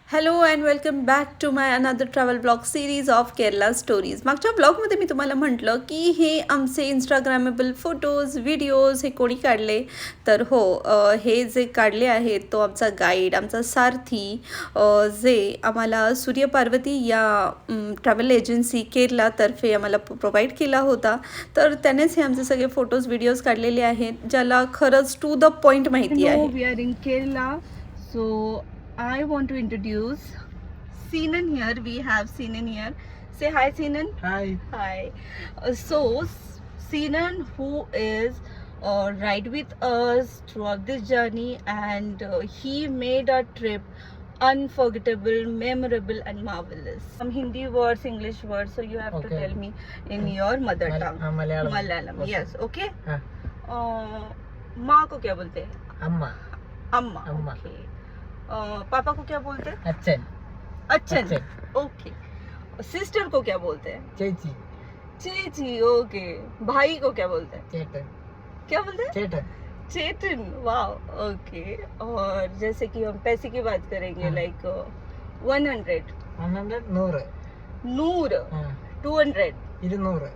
Hello and welcome back to my another travel blog series of Kerala stories. मागच्या ब्लॉगमध्ये मी तुम्हाला म्हटलं की हे आमचे इंस्टाग्रामेबल फोटोज व्हिडिओज हे कोणी काढले. तर हो, हे जे काढले आहेत तो आमचा गाईड, आमचा सारथी, जे आम्हाला सूर्यपार्वती या ट्रॅव्हल एजन्सी केरलातर्फे आम्हाला प्रोव्हाइड केला होता. तर त्यानेच हे आमचे सगळे फोटोज व्हिडिओज काढलेले आहेत, ज्याला खरंच टू द पॉईंट माहिती आहे. We are in Kerala, so I want to introduce Sinan here. We have Sinan here. Say hi, Sinan. Hi. Hi. Sinan, who is ride with us throughout this journey, and he made our trip unforgettable, memorable, and marvelous. Some Hindi words, English words, so you have to Okay. tell me in your mother tongue. Malayalam. Malayalam. Okay. Yes. Okay. हाँ. माँ को क्या बोलते हैं? अम्मा. अम्मा. अम्मा. Okay. पापा को क्या बोलते हैं? अच्छन. अच्छन. ओके. सिस्टर को क्या बोलते हैं? चेची. चेची. ओके. भाई को क्या बोलते हैं? चेटन. क्या बोलते हैं? चेटन. चेतन. वाह. ओके. और जैसे कि हम पैसे की बात करेंगे, हाँ. लाइक 100, 100 नूറ്. नूर, हाँ. 200, 200.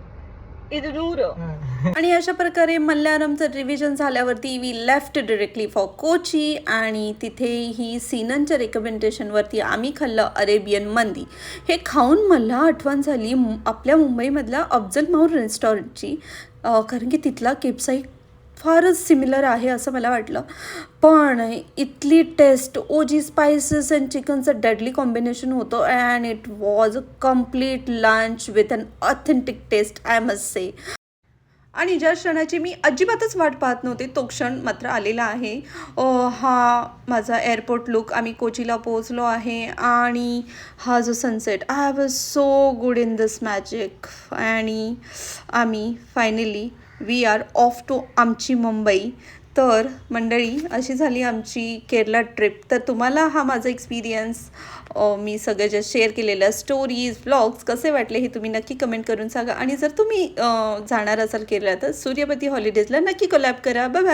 200. हाँ. आणि अशा प्रकारे मल्याळमचं रिव्हिजन झाल्यावरती we left directly for Kochi, आणि तिथेही सीननच्या रेकमेंडेशनवरती आम्ही खाल्लं अरेबियन मंदी. हे खाऊन मला आठवण झाली आपल्या मुंबईमधल्या अफजल माऊर रेस्टॉरंटची, कारण की तिथला केपसाई फारच सिमिलर आहे असं मला वाटलं. पण इथली टेस्ट, ओजी स्पायसेस अँड चिकनचं डेडली कॉम्बिनेशन होतं, and it was a complete lunch with an authentic taste, I must say. आणि ज्या क्षणाची मी अजिबातच वाट पाहत नव्हते तो क्षण मात्र आलेला आहे. हा माझा एअरपोर्ट लुक. आम्ही कोचीला पोहोचलो आहे, आणि हा जो sunset, I was so good in this magic. आणि आम्ही finally we are off to आमची मुंबई. तर मंडळी, अशी झाली आमची केरला ट्रिप. तर तुम्हाला हा माझा एक्सपिरियन्स, मी सगळं जे शेअर केलेल्या स्टोरीज, व्लॉग्स कसे वाटले हे तुम्ही नक्की कमेंट करून सांगा. आणि जर तुम्ही जाणार असाल केरला तर सूर्यवती हॉलिडेजला नक्की कोलॅब करा. Bye bye.